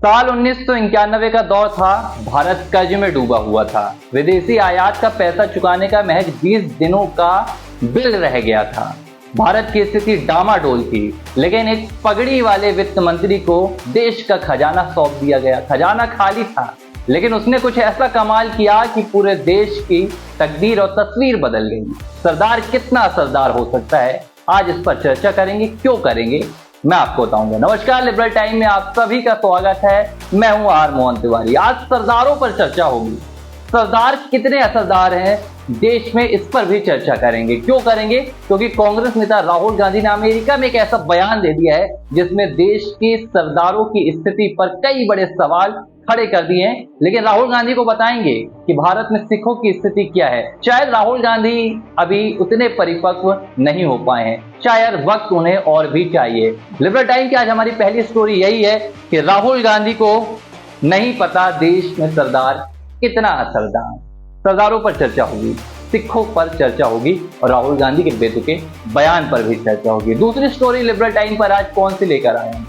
साल 1991 का दौर था। भारत कर्ज में डूबा हुआ था। विदेशी आयात का पैसा चुकाने का महज 20 दिनों का बिल रह गया था। भारत की स्थिति डामाडोल थी, लेकिन एक पगड़ी वाले वित्त मंत्री को देश का खजाना सौंप दिया गया। खजाना खाली था, लेकिन उसने कुछ ऐसा कमाल किया कि पूरे देश की तकदीर और तस्वीर बदल गई। सरदार कितना असरदार हो सकता है, आज इस पर चर्चा करेंगे। क्यों करेंगे, मैं आपको बताऊंगा। नमस्कार, लिबरल टाइम में आप सभी का स्वागत है। मैं हूं आर मोहन तिवारी। आज सरदारों पर चर्चा होगी। सरदार कितने असरदार हैं देश में, इस पर भी चर्चा करेंगे। क्यों करेंगे? क्योंकि कांग्रेस नेता राहुल गांधी ने अमेरिका में एक ऐसा बयान दे दिया है जिसमें देश के सरदारों की स्थिति पर कई बड़े सवाल खड़े कर दिए हैं। लेकिन राहुल गांधी को बताएंगे कि भारत में सिखों की स्थिति क्या है। शायद राहुल गांधी अभी उतने परिपक्व नहीं हो पाए हैं, शायद वक्त उन्हें और भी चाहिए। लिबरल टाइम की आज हमारी पहली स्टोरी यही है कि राहुल गांधी को नहीं पता देश में सरदार कितना असरदार। सरदारों पर चर्चा होगी, सिखों पर चर्चा होगी और राहुल गांधी के बेतुके बयान पर भी चर्चा होगी। दूसरी स्टोरी लिबरल टाइम पर आज कौन सी लेकर आए हैं?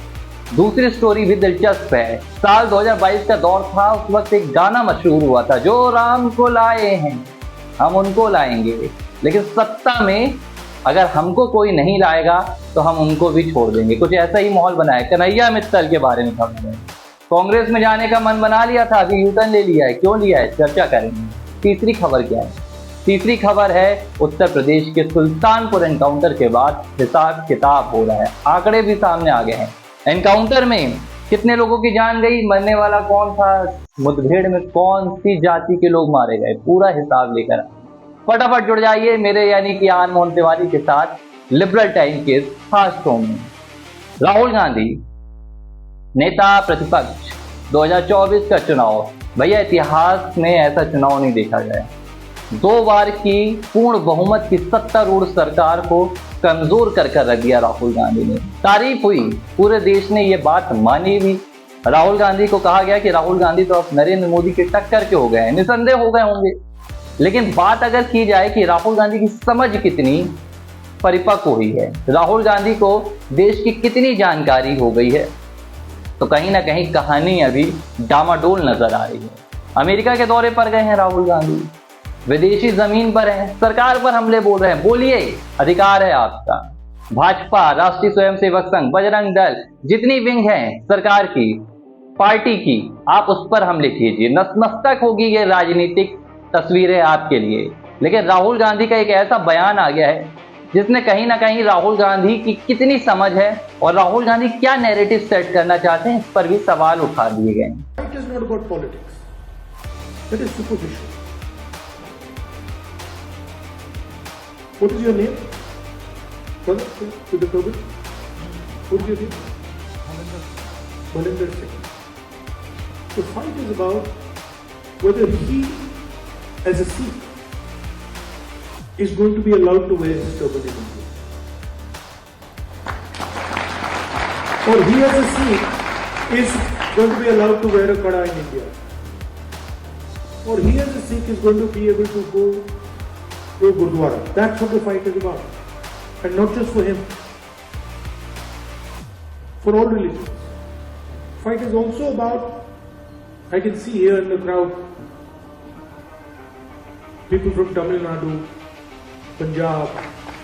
दूसरी स्टोरी भी दिलचस्प है। साल 2022 का दौर था। उस वक्त एक गाना मशहूर हुआ था, जो राम को लाए हैं हम उनको लाएंगे। लेकिन सत्ता में अगर हमको कोई नहीं लाएगा तो हम उनको भी छोड़ देंगे। कुछ ऐसा ही माहौल बना है। कन्हैया मित्तल के बारे में खबर है। कांग्रेस में जाने का मन बना लिया था, अभी यूटर्न ले लिया है। क्यों लिया है, चर्चा करेंगे। तीसरी खबर क्या है? तीसरी खबर है उत्तर प्रदेश के सुल्तानपुर एनकाउंटर के बाद हिसाब किताब हो रहा है। आंकड़े भी सामने आ गए हैं। एनकाउंटर में कितने लोगों की जान गई, मरने वाला कौन था, मुठभेड़ में कौन सी जाति के लोग मारे गए, पूरा हिसाब लेकर फटाफट जुड़ जाइए मेरे यानी कि आर मोहन तिवारी के साथ लिबरल टाइम के खास शो में। राहुल गांधी नेता प्रतिपक्ष, 2024 का चुनाव। भैया इतिहास में ऐसा चुनाव नहीं देखा गया। 2 बार की पूर्ण बहुमत की सत्तारूढ़ सरकार को कमजोर कर रख दिया राहुल गांधी ने। तारीफ हुई, पूरे देश ने यह बात मानी भी। राहुल गांधी को कहा गया कि राहुल गांधी तो अब नरेंद्र मोदी के टक्कर के हो गए हैं, निसंदेह हो गए होंगे। लेकिन बात अगर की जाए कि राहुल गांधी की समझ कितनी परिपक्व हुई है, राहुल गांधी को देश की कितनी जानकारी हो गई है, तो कहीं ना कहीं कहानी अभी डामाडोल नजर आ रही है। अमेरिका के दौरे पर गए हैं राहुल गांधी, विदेशी जमीन पर हैं, सरकार पर हमले बोल रहे हैं। बोलिए, अधिकार है आपका। भाजपा, राष्ट्रीय स्वयंसेवक संघ, बजरंग दल, जितनी विंग है सरकार की, पार्टी की, आप उस पर हमले कीजिए। नतमस्तक होगी ये राजनीतिक तस्वीरें आपके लिए। लेकिन राहुल गांधी का एक ऐसा बयान आ गया है जिसने कहीं ना कहीं राहुल गांधी की कितनी समझ है और राहुल गांधी क्या नैरेटिव सेट करना चाहते हैं, इस पर भी सवाल उठा दिए गए हैं। It is not about politics. It is superficial. What is your name? Brother, with the turban? What is your name? Balinder Singh. The fight is about whether he, as a Sikh, is going to be allowed to wear his turban in India. Or he, as a Sikh, is going to be allowed to wear a kada in India. Or he, as a Sikh, is going to be able to go to a Gurdwara. That's what the fight is about. And not just for him. For all religions. Fight is also about, I can see here in the crowd, people from Tamil Nadu, Punjab,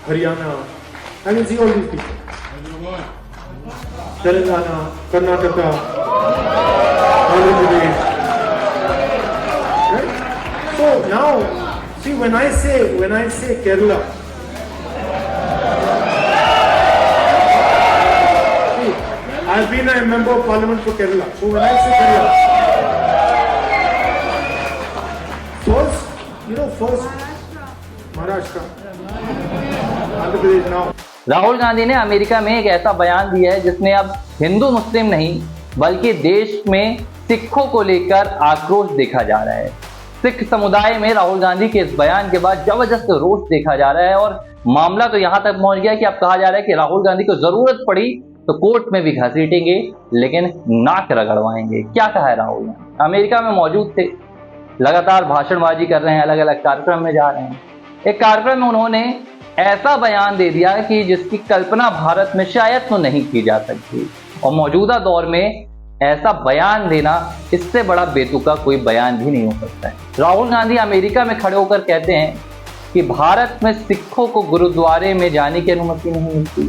Haryana. I can see all these people. Telangana, Karnataka, Andhra Pradesh. Right? So now, see, when I say Kerala, see, I've been a member of Parliament for Kerala. So when I say Kerala, first Maharashtra, Andhra Pradesh now. Rahul Gandhi ने America में एक ऐसा बयान दिया है जिसने अब हिंदू मुस्लिम नहीं बल्कि देश में सिखों को लेकर आक्रोश देखा जा रहा है। सिख समुदाय में राहुल गांधी के इस बयान के बाद जबरदस्त रोष देखा जा रहा है और मामला तो यहां तक पहुंच गया कि अब कहा जा रहा है कि राहुल गांधी को जरूरत पड़ी तो कोर्ट में भी घसीटेंगे, लेकिन नाक रगड़वाएंगे। क्या कहा है राहुल गांधी? अमेरिका में मौजूद थे, लगातार भाषणबाजी कर रहे हैं, अलग अलग कार्यक्रम में जा रहे हैं। एक कार्यक्रम में उन्होंने ऐसा बयान दे दिया कि जिसकी कल्पना भारत में शायद तो नहीं की जा सकती। और मौजूदा दौर में ऐसा बयान देना, इससे बड़ा बेतुका कोई बयान भी नहीं हो सकता है। राहुल गांधी अमेरिका में खड़े होकर कहते हैं कि भारत में सिखों को गुरुद्वारे में जाने की अनुमति नहीं मिलती,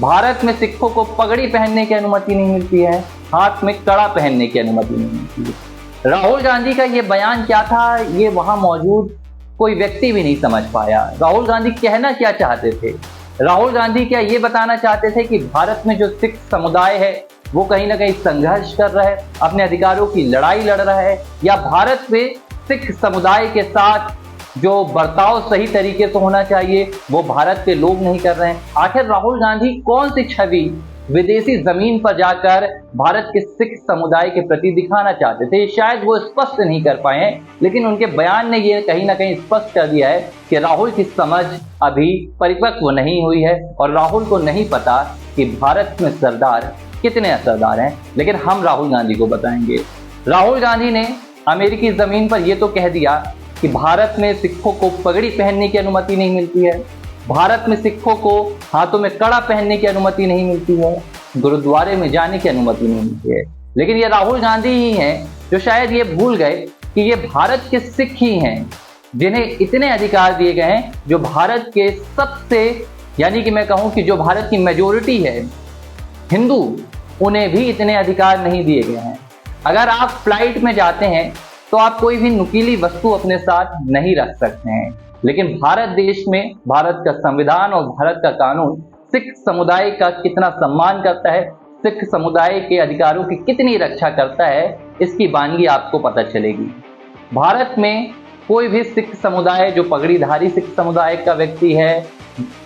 भारत में सिखों को पगड़ी पहनने की अनुमति नहीं मिलती है, हाथ में कड़ा पहनने की अनुमति नहीं मिलती है। राहुल गांधी का ये बयान क्या था, ये वहां मौजूद कोई व्यक्ति भी नहीं समझ पाया। राहुल गांधी कहना क्या चाहते थे? राहुल गांधी क्या ये बताना चाहते थे कि भारत में जो सिख समुदाय है वो कहीं ना कहीं संघर्ष कर रहा है, अपने अधिकारों की लड़ाई लड़ रहा है, या भारत में सिख समुदाय के साथ जो बर्ताव सही तरीके से होना चाहिए वो भारत के लोग नहीं कर रहे हैं? आखिर राहुल गांधी कौन सी छवि विदेशी जमीन पर जाकर भारत के सिख समुदाय के प्रति दिखाना चाहते थे? शायद वो स्पष्ट नहीं कर पाए हैं, लेकिन उनके बयान ने ये कहीं ना कहीं स्पष्ट कर दिया है कि राहुल की समझ अभी परिपक्व नहीं हुई है और राहुल को नहीं पता कि भारत में सरदार कितने असरदार हैं। लेकिन हम राहुल गांधी को बताएंगे। राहुल गांधी ने अमेरिकी जमीन पर यह तो कह दिया कि भारत में सिखों को पगड़ी पहनने की अनुमति नहीं मिलती है, भारत में सिखों को हाथों में कड़ा पहनने की अनुमति नहीं मिलती है, गुरुद्वारे में जाने की अनुमति नहीं मिलती है। लेकिन ये राहुल गांधी ही हैं जो शायद ये भूल गए कि ये भारत के सिख ही हैं जिन्हें इतने अधिकार दिए गए हैं, जो भारत के सबसे, यानी कि मैं कहूं कि जो भारत की मेजोरिटी है हिंदू, उन्हें भी इतने अधिकार नहीं दिए गए हैं। अगर आप फ्लाइट में जाते हैं तो आप कोई भी नुकीली वस्तु अपने साथ नहीं रख सकते हैं, लेकिन भारत देश में भारत का संविधान और भारत का कानून सिख समुदाय का कितना सम्मान करता है, सिख समुदाय के अधिकारों की कितनी रक्षा करता है, इसकी वानगी आपको पता चलेगी। भारत में कोई भी सिख समुदाय, जो पगड़ीधारी सिख समुदाय का व्यक्ति है,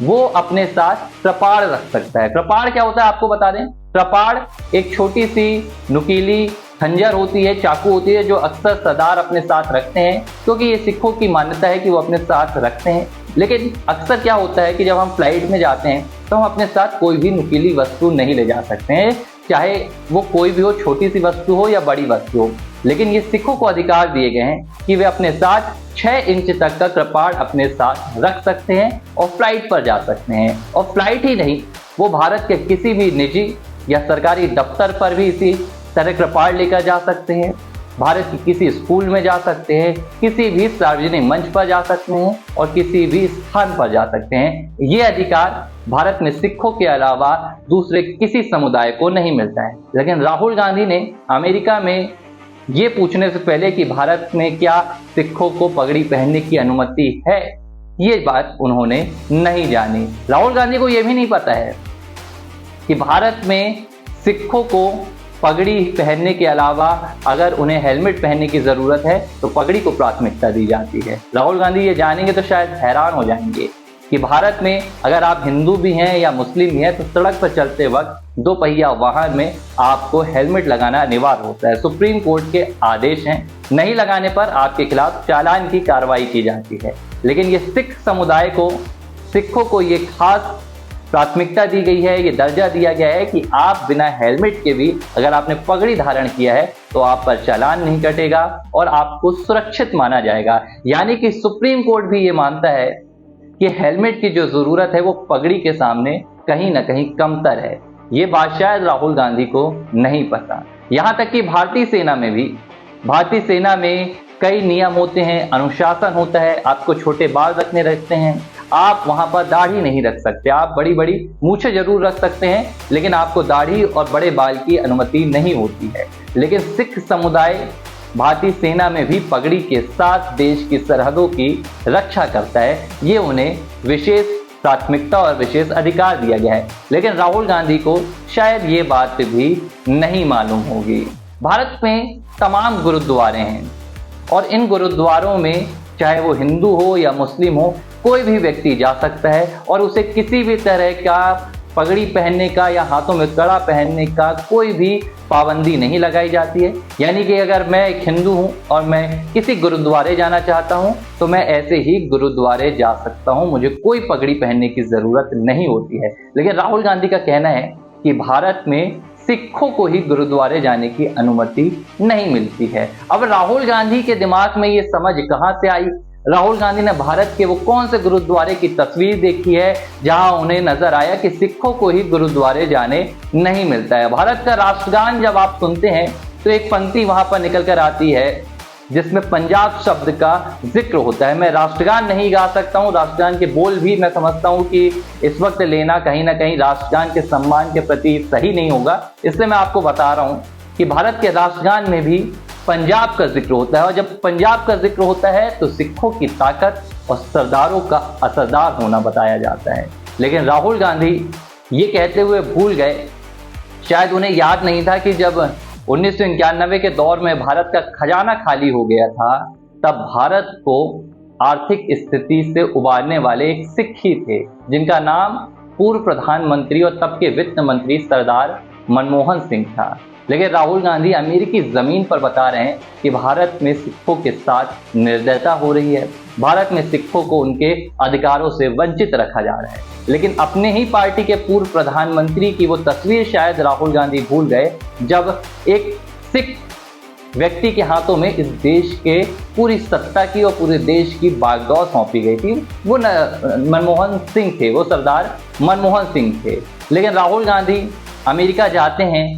वो अपने साथ कृपाण रख सकता है। कृपाण क्या होता है आपको बता दें। कृपाण एक छोटी सी नुकीली खंजर होती है, चाकू होती है, जो अक्सर सरदार अपने साथ रखते हैं, क्योंकि ये सिखों की मान्यता है कि वो अपने साथ रखते हैं। लेकिन अक्सर क्या होता है कि जब हम फ्लाइट में जाते हैं तो हम अपने साथ कोई भी नुकीली वस्तु नहीं ले जा सकते हैं, चाहे वो कोई भी हो, छोटी सी वस्तु हो या बड़ी वस्तु हो। लेकिन ये सिखों को अधिकार दिए गए हैं कि वे अपने साथ 6 इंच तक का कृपाण अपने साथ रख सकते हैं और फ्लाइट पर जा सकते हैं। और फ्लाइट ही नहीं, वो भारत के किसी भी निजी या सरकारी दफ्तर पर भी इसी तरह कृपाण लेकर जा सकते हैं, भारत की किसी स्कूल में जा सकते हैं, किसी भी सार्वजनिक मंच पर जा सकते हैं और किसी भी स्थान पर जा सकते हैं। ये अधिकार भारत में सिखों के अलावा दूसरे किसी समुदाय को नहीं मिलता है। लेकिन राहुल गांधी ने अमेरिका में ये पूछने से पहले कि भारत में क्या सिखों को पगड़ी पहनने की अनुमति है, ये बात उन्होंने नहीं जानी। राहुल गांधी को यह भी नहीं पता है कि भारत में सिखों को पगड़ी पहनने के अलावा अगर उन्हें हेलमेट पहनने की ज़रूरत है तो पगड़ी को प्राथमिकता दी जाती है। राहुल गांधी ये जानेंगे तो शायद हैरान हो जाएंगे कि भारत में अगर आप हिंदू भी हैं या मुस्लिम भी हैं तो सड़क पर चलते वक्त 2 पहिया वाहन में आपको हेलमेट लगाना अनिवार्य होता है। सुप्रीम कोर्ट के आदेश हैं, नहीं लगाने पर आपके खिलाफ चालान की कार्रवाई की जाती है। लेकिन ये सिख समुदाय को, सिखों को ये खास प्राथमिकता दी गई है, ये दर्जा दिया गया है कि आप बिना हेलमेट के भी अगर आपने पगड़ी धारण किया है तो आप पर चालान नहीं कटेगा और आपको सुरक्षित माना जाएगा। यानी कि सुप्रीम कोर्ट भी ये मानता है कि हेलमेट की जो जरूरत है वो पगड़ी के सामने कहीं ना कहीं कमतर है। ये बात शायद राहुल गांधी को नहीं पता। यहाँ तक कि भारतीय सेना में कई नियम होते हैं, अनुशासन होता है, आपको छोटे बाल रखने रहते हैं, आप वहां पर दाढ़ी नहीं रख सकते, आप बड़ी बड़ी मूछें जरूर रख सकते हैं, लेकिन आपको दाढ़ी और बड़े बाल की अनुमति नहीं होती है। लेकिन सिख समुदाय भारतीय सेना में भी पगड़ी के साथ देश की सरहदों की रक्षा करता है, ये उन्हें विशेष प्राथमिकता और विशेष अधिकार दिया गया है। लेकिन राहुल गांधी को शायद ये बात भी नहीं मालूम होगी। भारत में तमाम गुरुद्वारे हैं और इन गुरुद्वारों में चाहे वो हिंदू हो या मुस्लिम हो, कोई भी व्यक्ति जा सकता है और उसे किसी भी तरह का पगड़ी पहनने का या हाथों में कड़ा पहनने का कोई भी पाबंदी नहीं लगाई जाती है। यानी कि अगर मैं एक हिंदू हूं और मैं किसी गुरुद्वारे जाना चाहता हूं तो मैं ऐसे ही गुरुद्वारे जा सकता हूं, मुझे कोई पगड़ी पहनने की ज़रूरत नहीं होती है। लेकिन राहुल गांधी का कहना है कि भारत में सिखों को ही गुरुद्वारे जाने की अनुमति नहीं मिलती है। अब राहुल गांधी के दिमाग में ये समझ कहां से आई? राहुल गांधी ने भारत के वो कौन से गुरुद्वारे की तस्वीर देखी है जहां उन्हें नजर आया कि सिखों को ही गुरुद्वारे जाने नहीं मिलता है। भारत का राष्ट्रगान जब आप सुनते हैं तो एक पंक्ति वहां पर निकल कर आती है जिसमें पंजाब शब्द का जिक्र होता है। मैं राष्ट्रगान नहीं गा सकता हूं, राष्ट्रगान के बोल भी मैं समझता हूं कि इस वक्त लेना कहीं ना कहीं राष्ट्रगान के सम्मान के प्रति सही नहीं होगा, इसलिए मैं आपको बता रहा हूं कि भारत के राष्ट्रगान में भी पंजाब का जिक्र होता है और जब पंजाब का जिक्र होता है तो सिखों की ताकत और सरदारों का असरदार होना बताया जाता है। लेकिन राहुल गांधी ये कहते हुए भूल गए, शायद उन्हें याद नहीं था कि जब 1991 के दौर में भारत का खजाना खाली हो गया था तब भारत को आर्थिक स्थिति से उबारने वाले एक सिख ही थे जिनका नाम पूर्व प्रधानमंत्री और तब के वित्त मंत्री सरदार मनमोहन सिंह था। लेकिन राहुल गांधी अमेरिकी जमीन पर बता रहे हैं कि भारत में सिखों के साथ निर्दयता हो रही है, भारत में सिखों को उनके अधिकारों से वंचित रखा जा रहा है। लेकिन अपने ही पार्टी के पूर्व प्रधानमंत्री की वो तस्वीर शायद राहुल गांधी भूल गए जब एक सिख व्यक्ति के हाथों में इस देश के पूरी सत्ता की और पूरे देश की बागडोर सौंपी गई थी। वो मनमोहन सिंह थे, वो सरदार मनमोहन सिंह थे। लेकिन राहुल गांधी अमेरिका जाते हैं,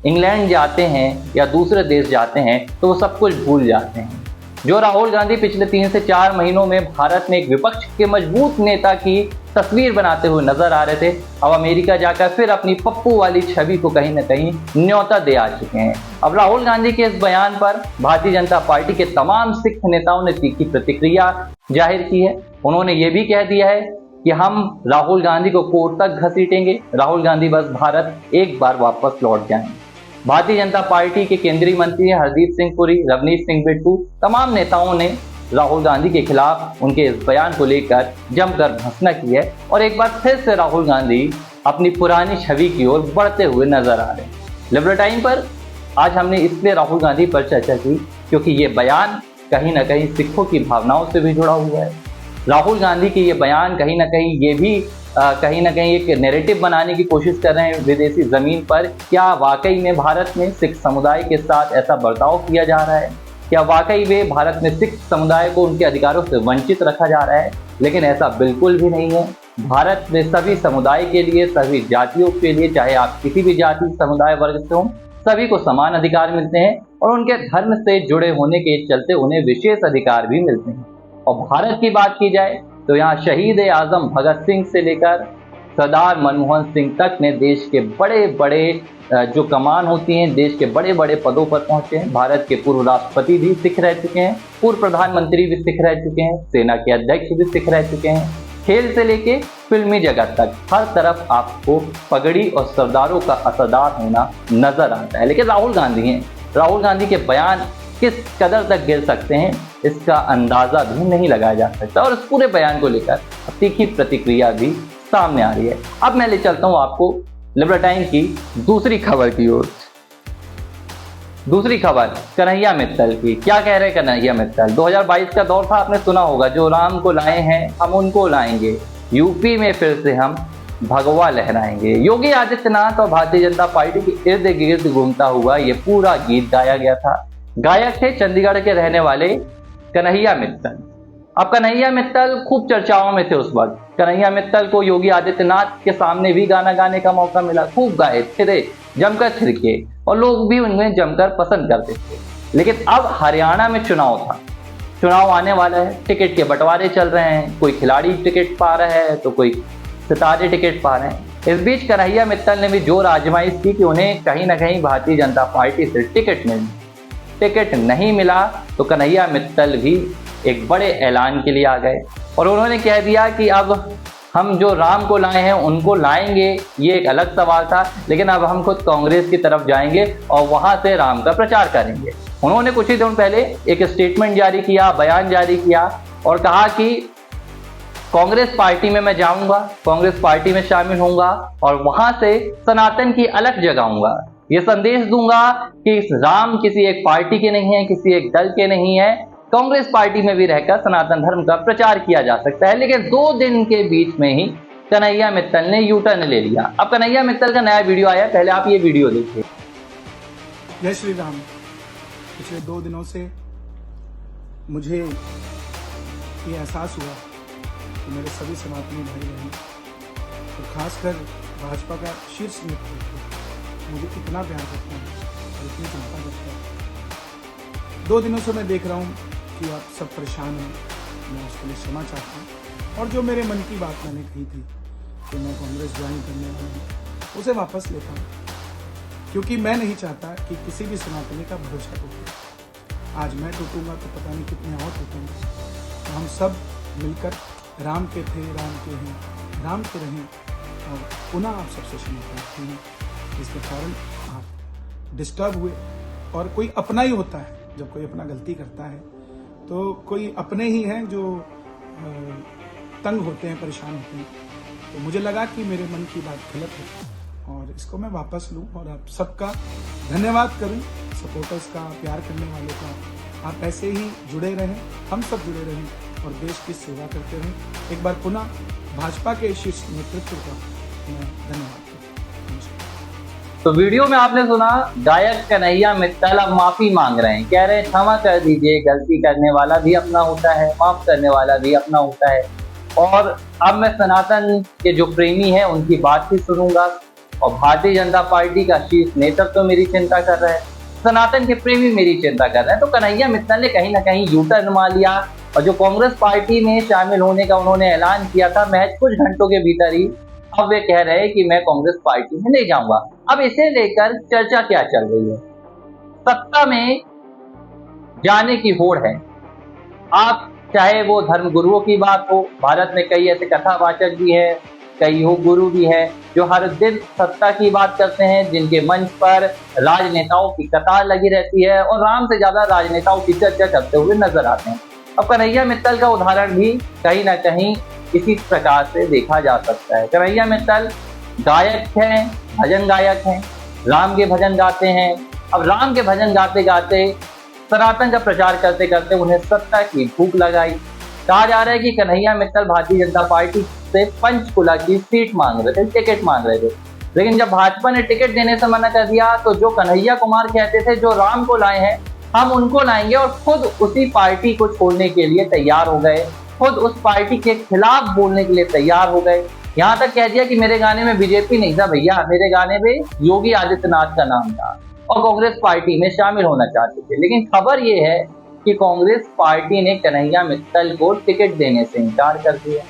इंग्लैंड जाते हैं या दूसरे देश जाते हैं तो वो सब कुछ भूल जाते हैं। जो राहुल गांधी पिछले 3 से 4 महीनों में भारत में एक विपक्ष के मजबूत नेता की तस्वीर बनाते हुए नजर आ रहे थे, अब अमेरिका जाकर फिर अपनी पप्पू वाली छवि को कहीं ना कहीं न्योता दे आ चुके हैं। अब राहुल गांधी के इस बयान पर भारतीय जनता पार्टी के तमाम सिख नेताओं ने तीखी प्रतिक्रिया जाहिर की है। उन्होंने ये भी कह दिया है कि हम राहुल गांधी को कोर्ट तक घसीटेंगे, राहुल गांधी बस भारत एक बार वापस लौट जाएंगे। भारतीय जनता पार्टी के केंद्रीय मंत्री हरदीप सिंह पुरी, रवनीश सिंह बिट्टू, तमाम नेताओं ने राहुल गांधी के खिलाफ उनके इस बयान को लेकर जमकर भर्त्सना की है और एक बार फिर से राहुल गांधी अपनी पुरानी छवि की ओर बढ़ते हुए नजर आ रहे हैं। लिबरल टाइम पर आज हमने इसलिए राहुल गांधी पर चर्चा की क्योंकि ये बयान कहीं ना कहीं सिखों की भावनाओं से भी जुड़ा हुआ है। राहुल गांधी के ये बयान कहीं ना कहीं ये भी कहीं ना कहीं एक नैरेटिव बनाने की कोशिश कर रहे हैं विदेशी जमीन पर। क्या वाकई में भारत में सिख समुदाय के साथ ऐसा बर्ताव किया जा रहा है? क्या वाकई में भारत में सिख समुदाय को उनके अधिकारों से वंचित रखा जा रहा है? लेकिन ऐसा बिल्कुल भी नहीं है। भारत में सभी समुदाय के लिए, सभी जातियों के लिए, चाहे आप किसी भी जाति समुदाय वर्ग से हों, सभी को समान अधिकार मिलते हैं और उनके धर्म से जुड़े होने के चलते उन्हें विशेष अधिकार भी मिलते हैं। और भारत की बात की जाए तो यहाँ शहीद आजम भगत सिंह से लेकर सरदार मनमोहन सिंह तक ने देश के बड़े बड़े जो कमान होती हैं, देश के बड़े बड़े पदों पर पहुंचे हैं। भारत के पूर्व राष्ट्रपति भी सिख रह चुके हैं, पूर्व प्रधानमंत्री भी सिख रह चुके हैं, सेना के अध्यक्ष भी सिख रह चुके हैं। खेल से लेके फिल्मी जगत तक हर तरफ आपको पगड़ी और सरदारों का असरदार होना नजर आता है। लेकिन राहुल गांधी हैं, राहुल गांधी के बयान किस कदर तक गिर सकते हैं इसका अंदाजा भी नहीं लगाया जा सकता और इस पूरे बयान को लेकर तीखी प्रतिक्रिया भी सामने आ रही है। अब मैं ले चलता हूं आपको लिबरल टाइम की दूसरी खबर की ओर। दूसरी खबर कन्हैया मित्तल की। क्या कह रहे कन्हैया मित्तल? 2022 का दौर था, आपने सुना होगा, जो राम को लाए हैं हम उनको लाएंगे, यूपी में फिर से हम भगवा लहराएंगे। योगी आदित्यनाथ और भारतीय जनता पार्टी के इर्द गिर्द घूमता हुआ ये पूरा गीत गाया गया था। गायक थे चंडीगढ़ के रहने वाले कन्हैया मित्तल। अब कन्हैया मित्तल खूब चर्चाओं में थे उस वक्त। कन्हैया मित्तल को योगी आदित्यनाथ के सामने भी गाना गाने का मौका मिला, खूब गाए, थिरे, जमकर थिरके और लोग भी उन्हें जमकर पसंद करते थे। लेकिन अब हरियाणा में चुनाव था, चुनाव आने वाला है, टिकट के बंटवारे चल रहे हैं, कोई खिलाड़ी टिकट पा रहा है तो कोई सितारे टिकट पा रहे हैं। इस बीच कन्हैया मित्तल ने भी जोर आजमाइश की कि उन्हें कहीं ना कहीं भारतीय जनता पार्टी से टिकट मिले। टिकट नहीं मिला तो कन्हैया मित्तल भी एक बड़े ऐलान के लिए आ गए और उन्होंने कह दिया कि अब हम जो राम को लाए हैं उनको लाएंगे, ये एक अलग सवाल था, लेकिन अब हम खुद कांग्रेस की तरफ जाएंगे और वहां से राम का प्रचार करेंगे। उन्होंने कुछ ही दिन पहले एक स्टेटमेंट जारी किया, बयान जारी किया और कहा कि कांग्रेस पार्टी में मैं जाऊंगा, कांग्रेस पार्टी में शामिल होऊंगा और वहां से सनातन की अलख जगाऊंगा। ये संदेश दूंगा कि राम किसी एक पार्टी के नहीं है, किसी एक दल के नहीं है, कांग्रेस पार्टी में भी रहकर सनातन धर्म का प्रचार किया जा सकता है। लेकिन 2 दिन के बीच में ही कन्हैया मित्तल ने यू टर्न ले लिया। अब कन्हैया मित्तल का नया वीडियो आया, पहले आप ये वीडियो देखिए। जय श्री राम। पिछले 2 दिनों से मुझे ये एहसास हुआ कि मेरे सभी सनातनी भाई बहन और खासकर भाजपा का शीर्ष नेतृत्व मुझे इतना प्यार करता है और इतनी चिंता करता है। 2 दिनों से मैं देख रहा हूँ कि आप सब परेशान हैं, मैं उसके लिए क्षमा चाहता हूँ। और जो मेरे मन की बात मैंने कही थी कि मैं कांग्रेस ज्वाइन करने वाला हूँ, उसे वापस लेता हूँ, क्योंकि मैं नहीं चाहता कि किसी भी सनातनी का भरोसा टूटे। आज मैं टूटूंगा तो पता नहीं कितने और टूटेंगे। तो हम सब मिलकर राम के थे, राम के हैं, राम के रहें और पुनः आप सबसे क्षमा प्रार्थी हैं जिसके कारण आप डिस्टर्ब हुए। और कोई अपना ही होता है, जब कोई अपना गलती करता है तो कोई अपने ही हैं जो तंग होते हैं, परेशान होते हैं। तो मुझे लगा कि मेरे मन की बात गलत है और इसको मैं वापस लूं और आप सबका धन्यवाद करूं, सपोर्टर्स का, प्यार करने वालों का। आप ऐसे ही जुड़े रहें, हम सब जुड़े रहें और देश की सेवा करते रहें। एक बार पुनः भाजपा के शीर्ष नेतृत्व का मैं धन्यवाद करता हूं। तो वीडियो में आपने सुना गायक कन्हैया मित्तल अब माफी मांग रहे हैं, कह रहे हैं क्षमा कर दीजिए, गलती करने वाला भी अपना होता है, माफ करने वाला भी अपना होता है। और अब मैं सनातन के जो प्रेमी हैं उनकी बात ही सुनूंगा और भारतीय जनता पार्टी का शीर्ष नेतृत्व तो मेरी चिंता कर रहा है, सनातन के प्रेमी मेरी चिंता कर रहे हैं। तो कन्हैया मित्तल ने कहीं ना कहीं यू टर्न मार लिया और जो कांग्रेस पार्टी में शामिल होने का उन्होंने ऐलान किया था महज कुछ घंटों के भीतर ही अब वे कह रहे हैं कि मैं कांग्रेस पार्टी में नहीं जाऊंगा। अब इसे लेकर चर्चा क्या चल रही है? सत्ता में जाने की होड़ है। आप चाहे वो धर्म गुरुओं की बात हो, भारत में कई ऐसे कथावाचक भी है, कई योग गुरु भी है जो हर दिन सत्ता की बात करते हैं, जिनके मंच पर राजनेताओं की कतार लगी रहती है और राम से ज्यादा राजनेताओं की चर्चा करते हुए नजर आते हैं। अब कन्हैया मित्तल का उदाहरण भी कहीं ना कहीं इसी प्रकार से देखा जा सकता है। कन्हैया मित्तल गायक हैं, भजन गायक हैं, राम के भजन गाते हैं। अब राम के भजन गाते गाते सनातन का प्रचार करते करते उन्हें सत्ता की भूख लगाई। कहा जा रहा है कि कन्हैया मित्तल भारतीय जनता पार्टी से पंचकुला की सीट मांग रहे थे, टिकट मांग रहे थे, लेकिन जब भाजपा ने टिकट देने से मना कर दिया तो जो कन्हैया कुमार कहते थे जो राम को लाए हैं हम उनको लाएंगे, और खुद उसी पार्टी को छोड़ने के लिए तैयार हो गए, खुद उस पार्टी के खिलाफ बोलने के लिए तैयार हो गए। यहाँ तक कह दिया कि मेरे गाने में बीजेपी नहीं था भैया, मेरे गाने में योगी आदित्यनाथ का नाम था और कांग्रेस पार्टी में शामिल होना चाहते थे। लेकिन खबर ये है कि कांग्रेस पार्टी ने कन्हैया मित्तल को टिकट देने से इनकार कर दिया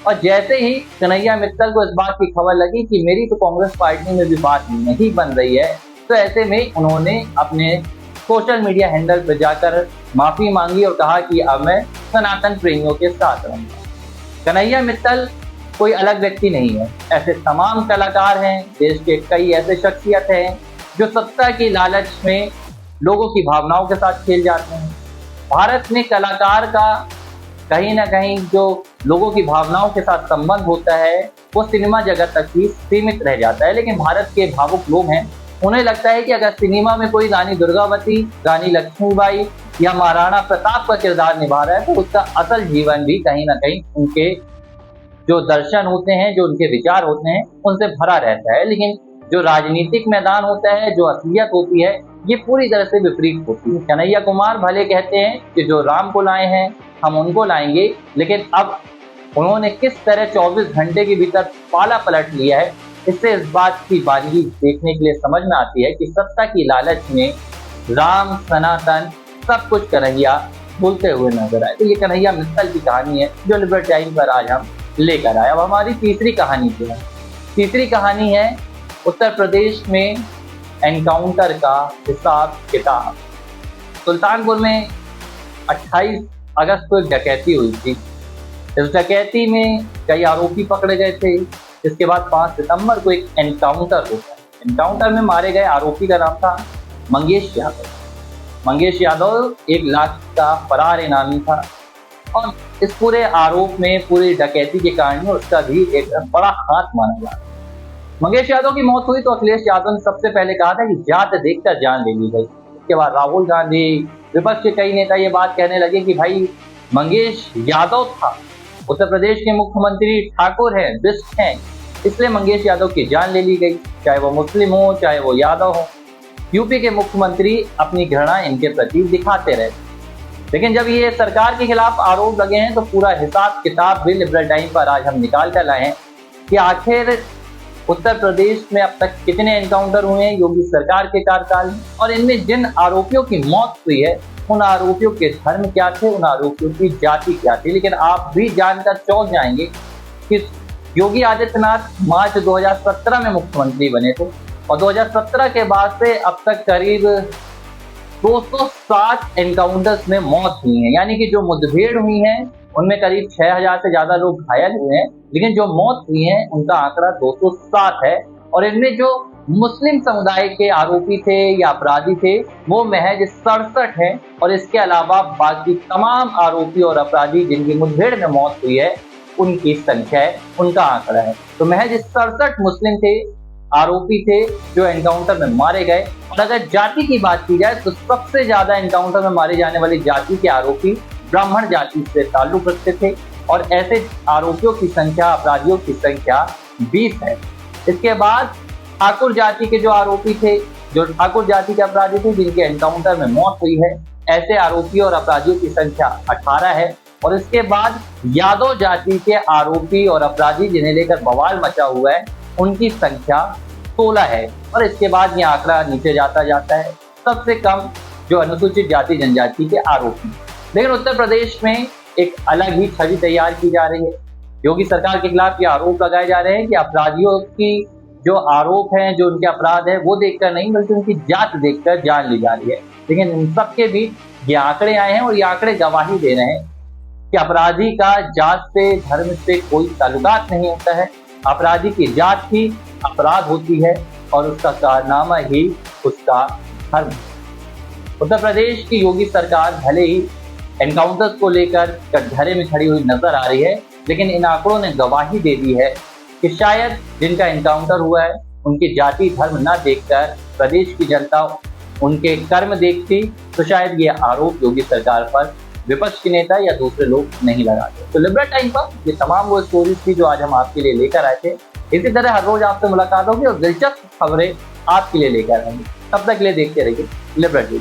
और जैसे ही कन्हैया मित्तल को इस बात की खबर लगी कि मेरी तो कांग्रेस पार्टी में भी बात नहीं बन रही है, तो ऐसे में उन्होंने अपने सोशल मीडिया हैंडल पर जाकर माफी मांगी और कहा कि अब मैं सनातन प्रेमियों के साथ रहूंगा। कन्हैया मित्तल कोई अलग व्यक्ति नहीं है, ऐसे तमाम कलाकार हैं, देश के कई ऐसे शख्सियत हैं जो सत्ता की लालच में लोगों की भावनाओं के साथ खेल जाते हैं। भारत में कलाकार का कहीं ना कहीं जो लोगों की भावनाओं के साथ संबंध होता है वो सिनेमा जगत तक ही सीमित रह जाता है। लेकिन भारत के भावुक लोग हैं, उन्हें लगता है कि अगर सिनेमा में कोई रानी दुर्गावती, रानी लक्ष्मीबाई या महाराणा प्रताप का किरदार निभा रहा है तो उसका असल जीवन भी कहीं ना कहीं उनके जो दर्शन होते हैं, जो उनके विचार होते हैं, उनसे भरा रहता है। लेकिन जो राजनीतिक मैदान होता है, जो असलियत होती है, ये पूरी तरह से विपरीत होती है। कन्हैया कुमार भले कहते हैं कि जो राम को लाए हैं हम उनको लाएंगे, लेकिन अब उन्होंने किस तरह 24 घंटे के भीतर पाला पलट लिया है, इससे इस बात की बारीकी देखने के लिए समझ में आती है कि सत्ता की लालच में राम, सनातन सब कुछ कन्हैया भूलते हुए नजर आए। तो ये कन्हैया मित्तल की कहानी है जो लिबर्टाइन पर आज हम लेकर आए। अब हमारी तीसरी कहानी क्या है? तीसरी कहानी है उत्तर प्रदेश में एनकाउंटर का हिसाब किताब। सुल्तानपुर में 28 अगस्त को एक डकैती हुई थी। इस डकैती में कई आरोपी पकड़े गए थे। इसके बाद 5 सितंबर को एक एनकाउंटर होता है। एनकाउंटर में मारे गए आरोपी का नाम था मंगेश यादव। मंगेश यादव 1 लाख का फरार इनामी था और इस पूरे आरोप में, पूरी डकैती के कारण उसका भी एक बड़ा हाथ माना जा रहा है। मंगेश यादव की मौत हुई तो अखिलेश यादव ने सबसे पहले कहा था कि जात देखकर जान ले ली गई। इसके बाद राहुल गांधी, विपक्ष के कई नेता ये बात कहने लगे कि भाई मंगेश यादव था, उत्तर प्रदेश के मुख्यमंत्री ठाकुर हैं, बिष्ट हैं, इसलिए मंगेश यादव की जान ले ली गई, चाहे वो मुस्लिम हो चाहे वो यादव हो। यूपी के मुख्यमंत्री अपनी घृणा इनके प्रति दिखाते रहे। लेकिन जब ये सरकार के खिलाफ आरोप लगे हैं तो पूरा हिसाब किताब भी लिबरल टाइम पर आज हम निकाल कर लाए हैं कि आखिर उत्तर प्रदेश में अब तक कितने एनकाउंटर हुए हैं योगी सरकार के कार्यकाल में, और इनमें जिन आरोपियों की मौत हुई है उन आरोपियों के धर्म क्या थे, उन आरोपियों की जाति क्या थी। लेकिन आप भी जानकर चौंक जाएंगे कि योगी आदित्यनाथ मार्च 2017 में मुख्यमंत्री बने थे और 2017 के बाद से अब तक करीब 260 एनकाउंटर्स में मौत हुई है। यानी कि जो मुठभेड़ हुई है उनमें करीब 6000 से ज्यादा लोग घायल हुए हैं, लेकिन जो मौत हुई है उनका आंकड़ा 260 है। और इनमें जो मुस्लिम समुदाय के आरोपी थे या अपराधी थे वो महज 67 हैं, और इसके अलावा बाकी तमाम आरोपी और अपराधी जिनकी मुठभेड़ में मौत हुई है उनकी संख्या है, उनका आंकड़ा है। तो महज 67 मुस्लिम थे, आरोपी थे जो एनकाउंटर में मारे गए। और अगर जाति की बात की जाए तो सबसे ज्यादा एनकाउंटर में मारे जाने वाली जाति के आरोपी ब्राह्मण जाति से ताल्लुक रखते थे, और ऐसे आरोपियों की संख्या, अपराधियों की संख्या 20 है। इसके बाद ठाकुर जाति के जो आरोपी थे, जो ठाकुर जाति के अपराधी थे जिनके एनकाउंटर में मौत हुई है, ऐसे आरोपियों और अपराधियों की संख्या 18 है। और इसके बाद यादव जाति के आरोपी और अपराधी जिन्हें लेकर बवाल मचा हुआ है उनकी संख्या 16 है। और इसके बाद ये आंकड़ा नीचे जाता है, सबसे कम जो अनुसूचित जाति जनजाति के आरोपी। लेकिन उत्तर प्रदेश में एक अलग ही छवि तैयार की जा रही है। योगी सरकार के खिलाफ ये आरोप लगाए जा रहे हैं कि अपराधियों की जो आरोप हैं, जो उनके अपराध है वो देखकर नहीं बल्कि उनकी जात देखकर जान ली जा रही है। लेकिन इन सबके बीच ये आंकड़े आए हैं और ये आंकड़े गवाही दे रहे हैं कि अपराधी का जात से, धर्म से कोई ताल्लुकात नहीं होता है। अपराधी की जात ही अपराध होती है और उसका कारनामा ही उसका धर्म। उत्तर प्रदेश की योगी सरकार भले ही एनकाउंटर्स को लेकर कटघरे में खड़ी हुई नजर आ रही है, लेकिन इन आंकड़ों ने गवाही दे दी है कि शायद जिनका एनकाउंटर हुआ है उनकी जाति धर्म न देखकर प्रदेश की जनता उनके कर्म देखती तो शायद ये आरोप योगी सरकार पर विपक्ष के नेता या दूसरे लोग नहीं लगाते। तो लिबरल टाइम पर ये तमाम वो स्टोरीज थी जो आज हम आपके लिए लेकर आए थे। इसी तरह हर रोज आपसे मुलाकात होगी और दिलचस्प खबरें आपके लिए लेकर आएंगे। तब तक के लिए देखते रहिए लिबरल टीवी।